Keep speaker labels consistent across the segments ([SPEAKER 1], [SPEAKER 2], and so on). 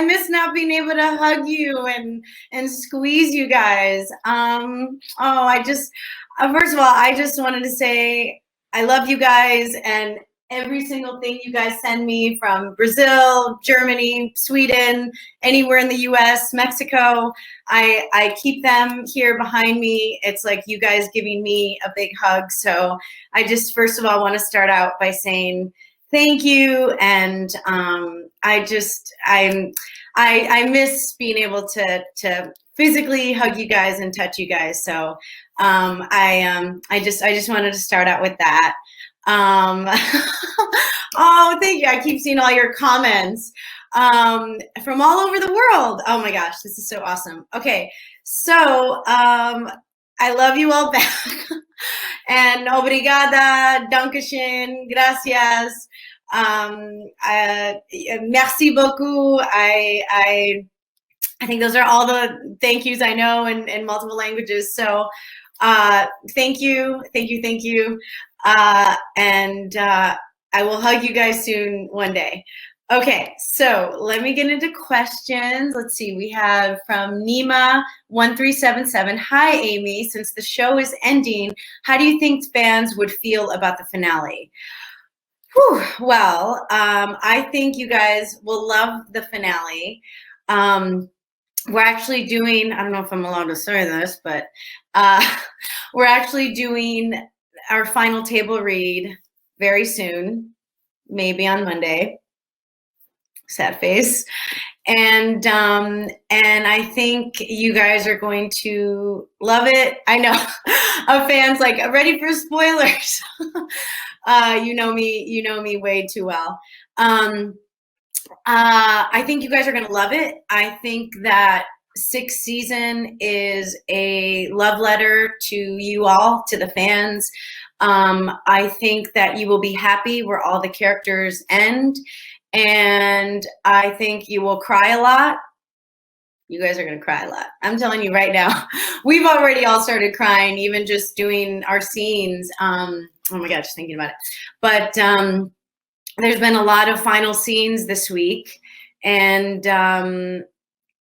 [SPEAKER 1] I miss not being able to hug you and squeeze you guys. First of all, I just wanted to say I love you guys, and every single thing you guys send me from Brazil, Germany, Sweden, anywhere in the US, Mexico, I keep them here behind me. It's like you guys giving me a big hug. So I just, first of all, want to start out by saying thank you. And I miss being able to physically hug you guys and touch you guys. So I just wanted to start out with that. Oh, thank you. I keep seeing all your comments from all over the world. Oh my gosh, this is so awesome. Okay, so I love you all back. And obrigada, dankeschön, gracias, merci beaucoup. I think those are all the thank yous I know in multiple languages. So thank you. And I will hug you guys soon one day. Okay, so let me get into questions. Let's see, we have from Nima1377. Hi, Amy. Since the show is ending, how do you think fans would feel about the finale? Whew, well, I think you guys will love the finale. We're actually doing, I don't know if I'm allowed to say this, but we're actually doing our final table read very soon, maybe on Monday. Sad face. And I think you guys are going to love it. I know a fan's like ready for spoilers. You know me way too well. I think you guys are going to love it. I think that 6th season is a love letter to you all, to the fans. I think that you will be happy where all the characters end. And I think you will cry a lot. You guys are going to cry a lot. I'm telling you right now. We've already all started crying, even just doing our scenes. Oh my God, just thinking about it. But there's been a lot of final scenes this week. And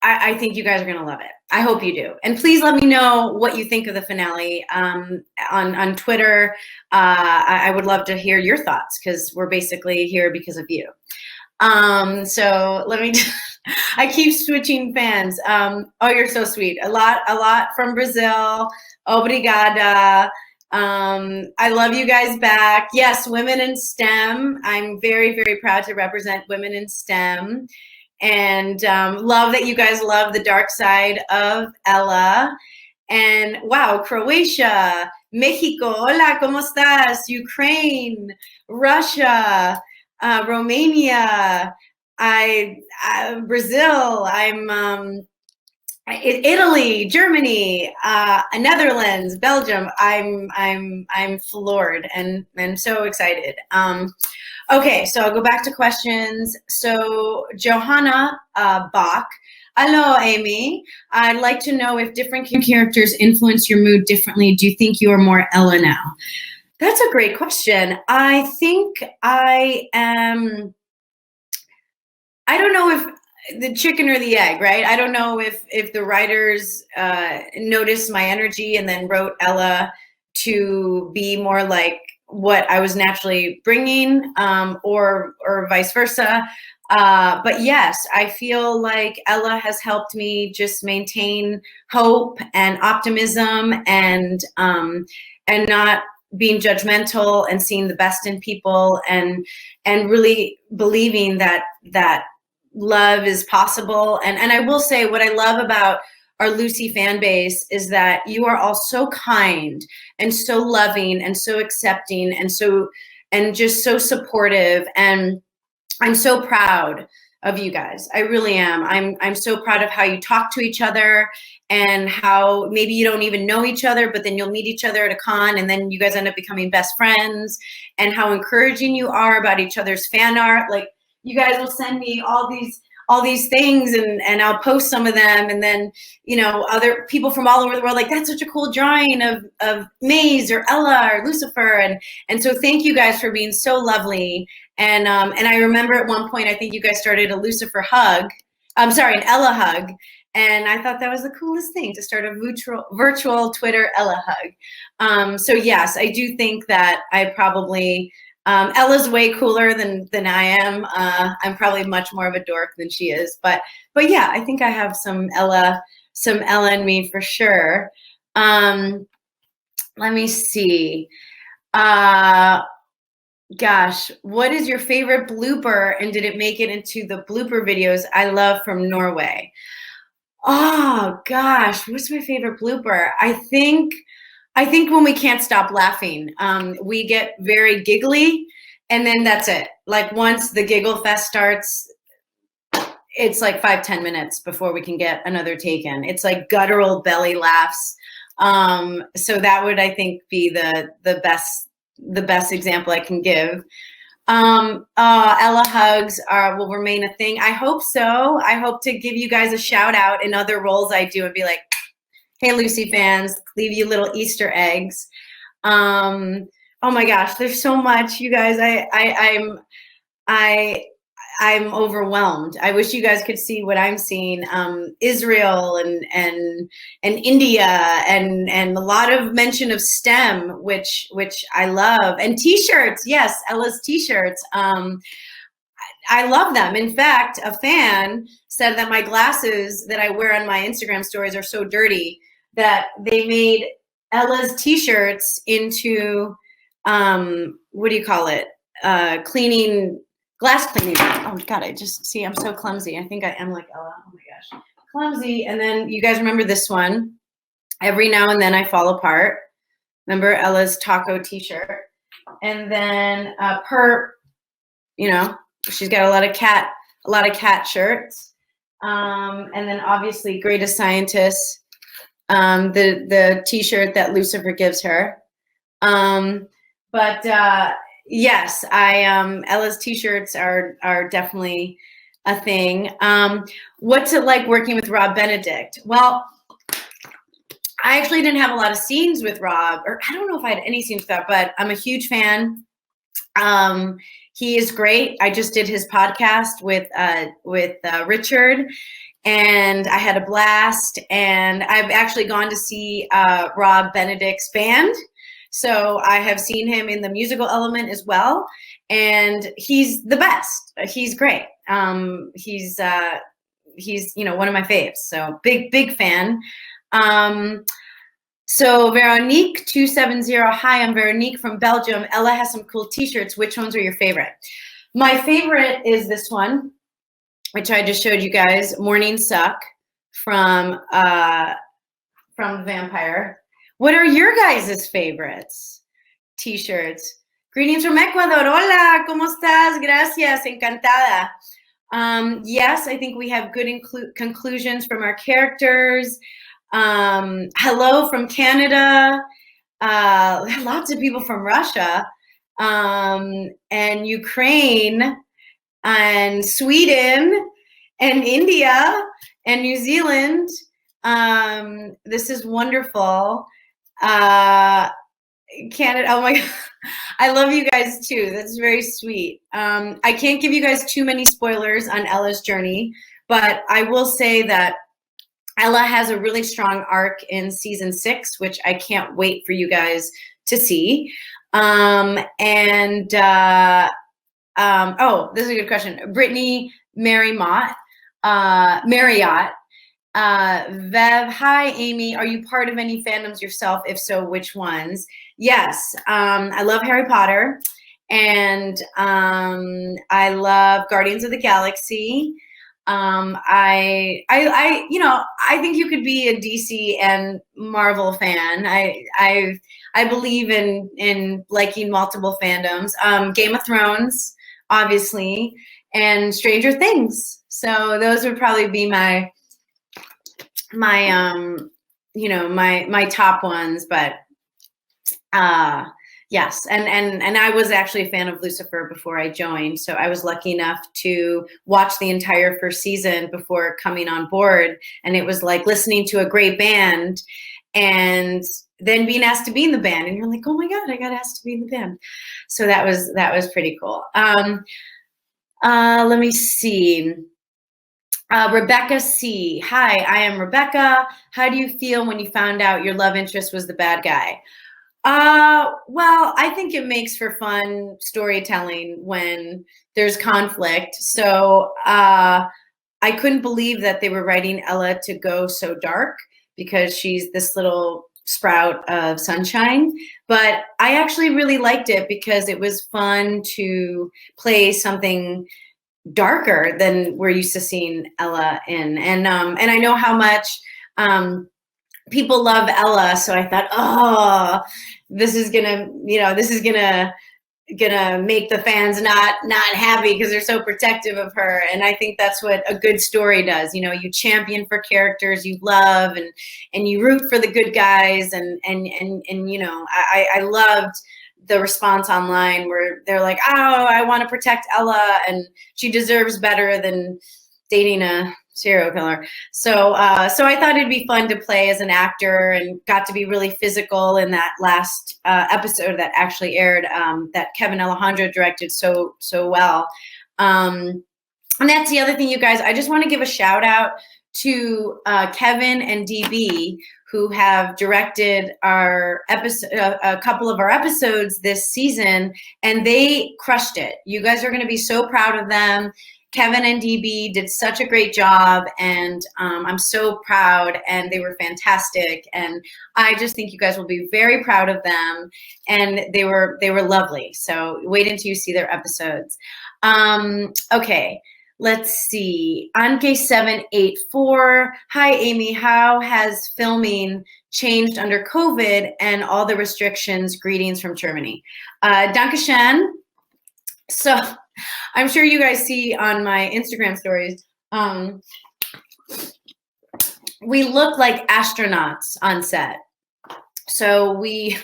[SPEAKER 1] I think you guys are going to love it. I hope you do. And please let me know what you think of the finale on Twitter. I would love to hear your thoughts, because we're basically here because of you. So let me, I keep switching fans. Oh, you're so sweet. A lot from Brazil. Obrigada. I love you guys back. Yes, women in STEM. I'm very, very proud to represent women in STEM. And love that you guys love the dark side of Ella. And wow, Croatia, Mexico, hola, ¿cómo estás? Ukraine, Russia, Romania, Brazil, Italy, Germany, Netherlands, Belgium. I'm floored and so excited. Okay, so I'll go back to questions. So Johanna Bach, hello, Amy. I'd like to know if different characters influence your mood differently. Do you think you are more Ella now? That's a great question. I think I am, I don't know if the chicken or the egg, right? I don't know if the writers noticed my energy and then wrote Ella to be more like what I was naturally bringing, or vice versa. But yes, I feel like Ella has helped me just maintain hope and optimism and not being judgmental and seeing the best in people and really believing that love is possible. And I will say, what I love about our Lucy fan base is that you are all so kind and so loving and so accepting and just so supportive. And I'm so proud of you guys. I really am. I'm so proud of how you talk to each other and how maybe you don't even know each other, but then you'll meet each other at a con and then you guys end up becoming best friends, and how encouraging you are about each other's fan art. Like, you guys will send me all these things and I'll post some of them, and then, you know, other people from all over the world, like, that's such a cool drawing of Maze or Ella or Lucifer. And so thank you guys for being so lovely. And I remember at one point, I think you guys started a Lucifer hug. I'm sorry, an Ella hug. And I thought that was the coolest thing, to start a virtual Twitter Ella hug. So yes, I do think that I probably, Ella's way cooler than I am. I'm probably much more of a dork than she is. But yeah, I think I have some Ella in me for sure. Let me see. Gosh, what is your favorite blooper, and did it make it into the blooper videos I love from Norway? Oh gosh, what's my favorite blooper? I think when we can't stop laughing, we get very giggly, and then that's it. Like once the giggle fest starts, it's like 5-10 minutes before we can get another take in. It's like guttural belly laughs. So that would, I think, be the best example I can give. Ella hugs will remain a thing. I hope so. I hope to give you guys a shout out in other roles I do and be like, hey, Lucy fans, leave you little Easter eggs. Oh my gosh, there's so much, you guys. I'm overwhelmed. I wish you guys could see what I'm seeing. Israel and India and a lot of mention of STEM, which I love, and t-shirts. Yes, Ella's t-shirts. I love them. In fact, a fan said that my glasses that I wear on my Instagram stories are so dirty that they made Ella's t-shirts into what do you call it? Glass cleaning. Oh God, I just see, I'm so clumsy. I think I am like Ella. Oh my gosh, clumsy. And then you guys remember this one? Every now and then I fall apart. Remember Ella's taco t-shirt. And then Perp, you know, she's got a lot of cat shirts. And then obviously Greatest Scientist, the t-shirt that Lucifer gives her. Yes, Ella's t-shirts are definitely a thing. What's it like working with Rob Benedict? Well, I actually didn't have a lot of scenes with Rob, or I don't know if I had any scenes with that, but I'm a huge fan. He is great. I just did his podcast with Richard, and I had a blast. And I've actually gone to see Rob Benedict's band. So I have seen him in the musical element as well, and he's the best. He's great. He's one of my faves. So big fan. So Veronique 270, hi, I'm Veronique from Belgium. Ella has some cool t-shirts. Which ones are your favorite? My favorite is this one, which I just showed you guys, Morning Suck from Vampire. What are your guys' favorites? T-shirts. Greetings from Ecuador. Hola, ¿cómo estás? Gracias, encantada. Yes, I think we have good conclusions from our characters. Hello from Canada. Lots of people from Russia, and Ukraine, and Sweden, and India, and New Zealand. This is wonderful. Canada, oh my God, I love you guys too. That's very sweet. I can't give you guys too many spoilers on Ella's journey, but I will say that Ella has a really strong arc in season 6, which I can't wait for you guys to see. Oh, this is a good question. Brittany Marriott. Vev, hi, Amy. Are you part of any fandoms yourself? If so, which ones? Yes, I love Harry Potter, and I love Guardians of the Galaxy. I think you could be a DC and Marvel fan. I believe in liking multiple fandoms. Game of Thrones, obviously, and Stranger Things. So those would probably be my top ones, but yes, and I was actually a fan of Lucifer before I joined, so I was lucky enough to watch the entire first season before coming on board, and it was like listening to a great band and then being asked to be in the band, and you're like, oh my God, I got asked to be in the band. So that was pretty cool. Let me see. Rebecca C. Hi, I am Rebecca. How do you feel when you found out your love interest was the bad guy? Well, I think it makes for fun storytelling when there's conflict. So I couldn't believe that they were writing Ella to go so dark because she's this little sprout of sunshine. But I actually really liked it because it was fun to play something darker than we're used to seeing Ella in. And I know how much people love Ella, so I thought, oh, this is gonna make the fans not happy because they're so protective of her. And I think that's what a good story does. You know, you champion for characters you love, and you root for the good guys, and you know, I loved the response online where they're like, oh, I want to protect Ella and she deserves better than dating a serial killer. So so I thought it'd be fun to play as an actor, and got to be really physical in that last episode that actually aired, that Kevin Alejandro directed so well. And that's the other thing, you guys. I just want to give a shout out to Kevin and DB, who have directed our episode, a couple of our episodes this season, and they crushed it. You guys are going to be so proud of them. Kevin and DB did such a great job, and I'm so proud, and they were fantastic, and I just think you guys will be very proud of them, and they were lovely. So wait until you see their episodes. Okay. Let's see. Anke784. Hi, Amy. How has filming changed under COVID and all the restrictions? Greetings from Germany. Dankeschön. So I'm sure you guys see on my Instagram stories, we look like astronauts on set. So we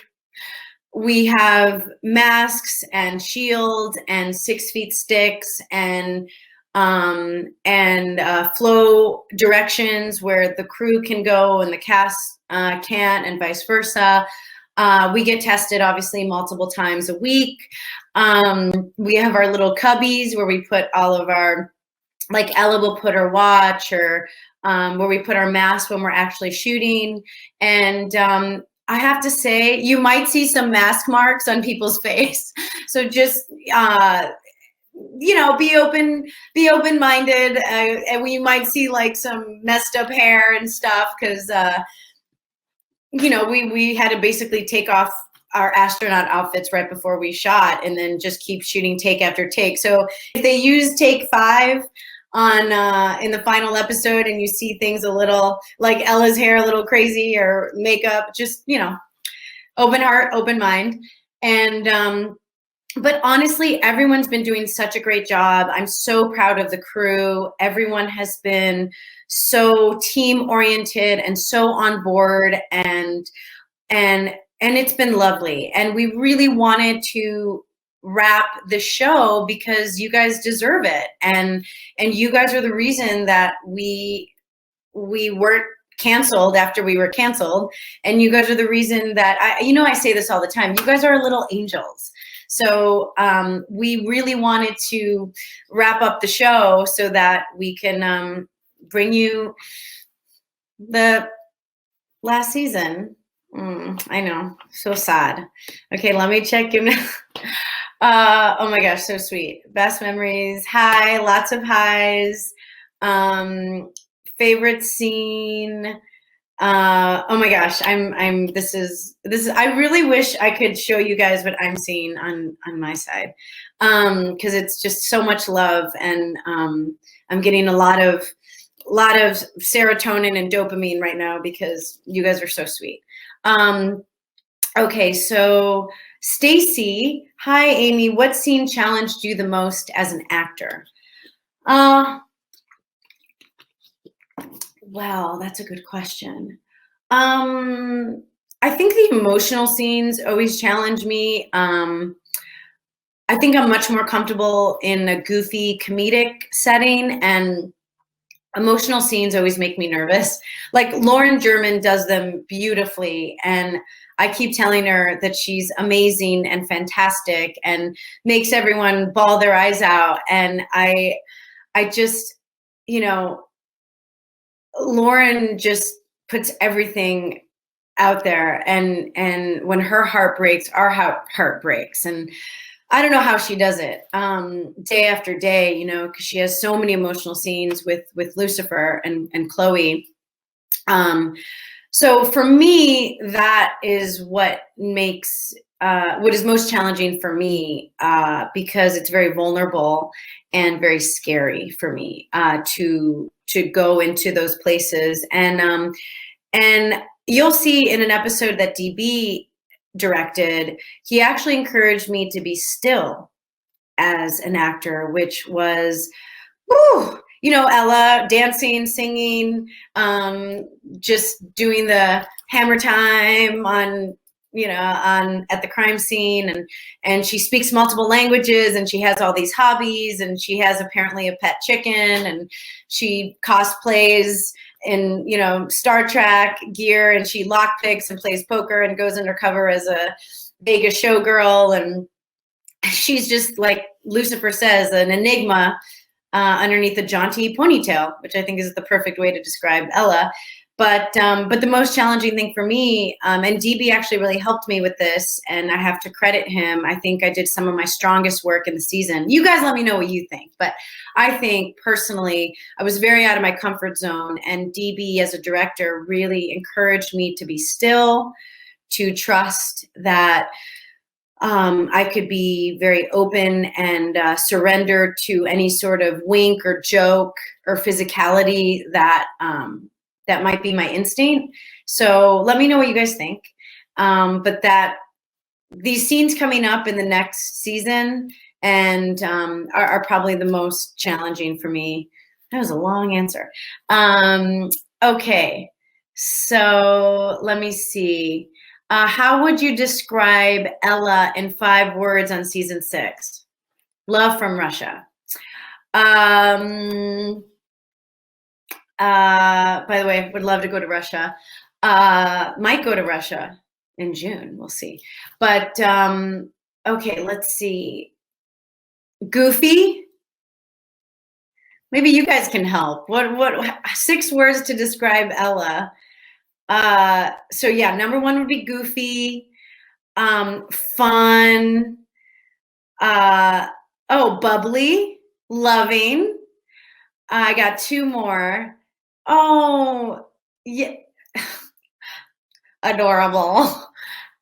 [SPEAKER 1] have masks and shields and 6 feet sticks and flow directions where the crew can go and the cast can't, and vice versa. We get tested obviously multiple times a week. We have our little cubbies where we put all of our, like Ella will put her watch, or where we put our mask when we're actually shooting. And I have to say, you might see some mask marks on people's face. So just you know, be open-minded, and we might see like some messed up hair and stuff, because you know, we had to basically take off our astronaut outfits right before we shot, and then just keep shooting take after take. So if they use take 5 on in the final episode, and you see things a little, like Ella's hair a little crazy, or makeup, just, you know, open heart, open mind. And but honestly, everyone's been doing such a great job. I'm so proud of the crew. Everyone has been so team oriented and so on board, and it's been lovely. And we really wanted to wrap the show because you guys deserve it, and you guys are the reason that we weren't canceled after we were canceled, and you guys are the reason that I say this all the time, you guys are little angels. So we really wanted to wrap up the show so that we can bring you the last season. I know, so sad. Okay, let me check in. Oh my gosh, so sweet. Best memories. Hi, lots of highs. Favorite scene. Oh my gosh, this is I really wish I could show you guys what I'm seeing on my side, because it's just so much love, and I'm getting a lot of serotonin and dopamine right now because you guys are so sweet. Okay, so Stacy, hi Amy, what scene challenged you the most as an actor? Well, that's a good question. I think the emotional scenes always challenge me. I think I'm much more comfortable in a goofy comedic setting, and emotional scenes always make me nervous. Like Lauren German does them beautifully, and I keep telling her that she's amazing and fantastic and makes everyone bawl their eyes out. And I just, you know, Lauren just puts everything out there, and when her heart breaks, our heart breaks. And I don't know how she does it, day after day, you know, because she has so many emotional scenes with Lucifer and Chloe. So for me, that is what makes what is most challenging for me, because it's very vulnerable and very scary for me to go into those places. And you'll see in an episode that DB directed, he actually encouraged me to be still as an actor, which was, whew, you know, Ella dancing, singing, just doing the hammer time on, you know, at the crime scene, and she speaks multiple languages, and she has all these hobbies, and she has apparently a pet chicken, and she cosplays in, you know, Star Trek gear, and she lockpicks and plays poker and goes undercover as a Vegas showgirl, and she's just, like Lucifer says, an enigma underneath a jaunty ponytail, which I think is the perfect way to describe Ella. But the most challenging thing for me, and DB actually really helped me with this, and I have to credit him. I think I did some of my strongest work in the season. You guys let me know what you think, but I think personally, I was very out of my comfort zone, and DB as a director really encouraged me to be still, to trust that I could be very open and surrender to any sort of wink or joke or physicality that that might be my instinct. So let me know what you guys think. But that these scenes coming up in the next season and are probably the most challenging for me. That was a long answer. Okay, so let me see. How would you describe Ella in 5 words on season 6? Love from Russia. By the way, would love to go to Russia. Might go to Russia in June. We'll see. But okay, let's see. Goofy. Maybe you guys can help. What 6 words to describe Ella? So yeah, number 1 would be goofy, fun, bubbly, loving. I got 2 more. Oh, yeah, adorable.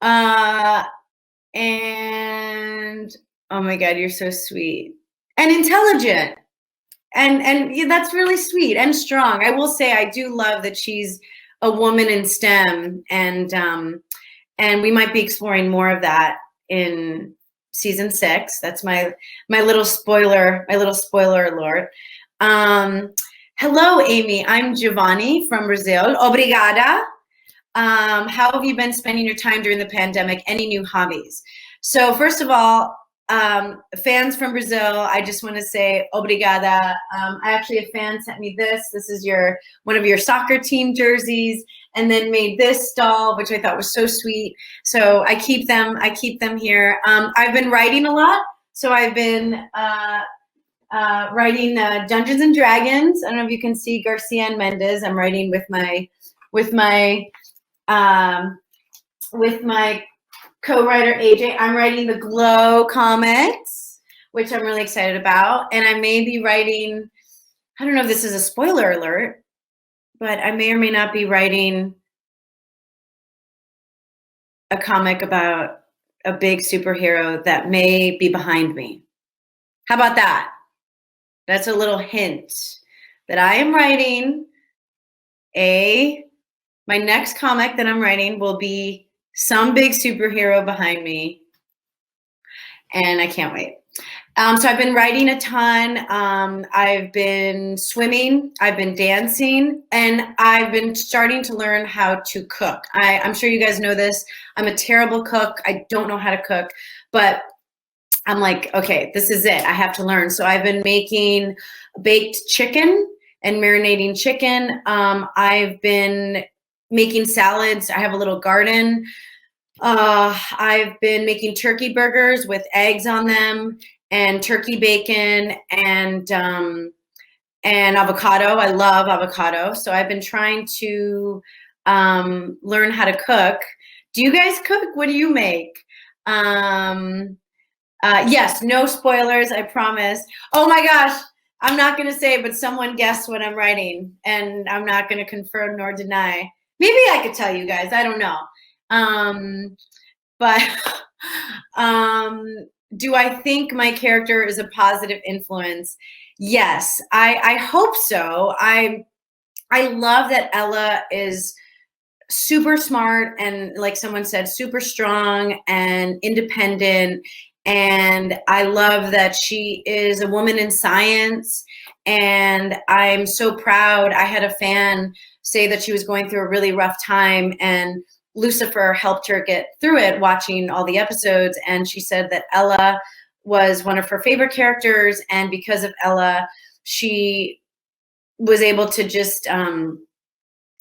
[SPEAKER 1] And oh my God, you're so sweet and intelligent. And yeah, that's really sweet and strong. I will say I do love that she's a woman in STEM, and we might be exploring more of that in season 6. That's my little spoiler alert. Hello, Amy. I'm Giovanni from Brazil. Obrigada. How have you been spending your time during the pandemic? Any new hobbies? So first of all, fans from Brazil, I just want to say obrigada. Actually, a fan sent me this. This is one of your soccer team jerseys, and then made this doll, which I thought was so sweet. So I keep them here. I've been writing a lot. So I've been writing Dungeons and Dragons. I don't know if you can see Garcia and Mendez. I'm writing with my co-writer AJ. I'm writing the Glow comics, which I'm really excited about. And I may be writing, I don't know if this is a spoiler alert, but I may or may not be writing a comic about a big superhero that may be behind me. How about that? That's a little hint that I am writing my next comic that I'm writing will be some big superhero behind me, and I can't wait. So I've been writing a ton. I've been swimming, I've been dancing, and I've been starting to learn how to cook. I'm sure you guys know this. I'm a terrible cook. I don't know how to cook, but I'm like, okay, this is it. I have to learn. So I've been making baked chicken and marinating chicken. I've been making salads. I have a little garden. I've been making turkey burgers with eggs on them and turkey bacon and and avocado. I love avocado. So I've been trying to learn how to cook. Do you guys cook? What do you make? Yes, no spoilers, I promise. Oh my gosh, I'm not going to say, but someone guessed what I'm writing, and I'm not going to confirm nor deny. Maybe I could tell you guys, I don't know. But do I think my character is a positive influence? Yes, I hope so. I love that Ella is super smart and, like someone said, super strong and independent. And I love that she is a woman in science. And I'm so proud. I had a fan say that she was going through a really rough time, and Lucifer helped her get through it watching all the episodes. And she said that Ella was one of her favorite characters. And because of Ella, she was able to just,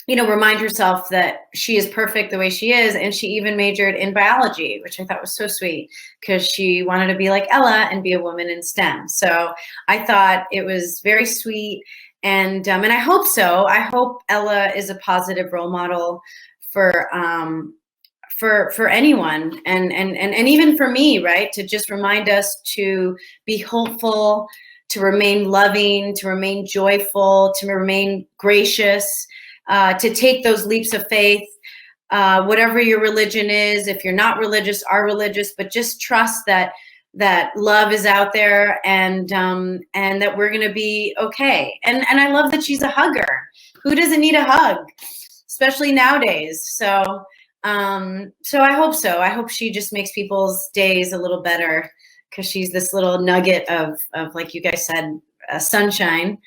[SPEAKER 1] remind herself that she is perfect the way she is. And she even majored in biology, which I thought was so sweet, because she wanted to be like Ella and be a woman in STEM. So I thought it was very sweet. And I hope so. I hope Ella is a positive role model for anyone, and even for me, right? To just remind us to be hopeful, to remain loving, to remain joyful, to remain gracious, to take those leaps of faith, whatever your religion is. If you're not religious, are religious, but just trust that love is out there, and that we're going to be okay. And I love that she's a hugger. Who doesn't need a hug, especially nowadays? So I hope so. I hope she just makes people's days a little better, because she's this little nugget of, like you guys said, sunshine.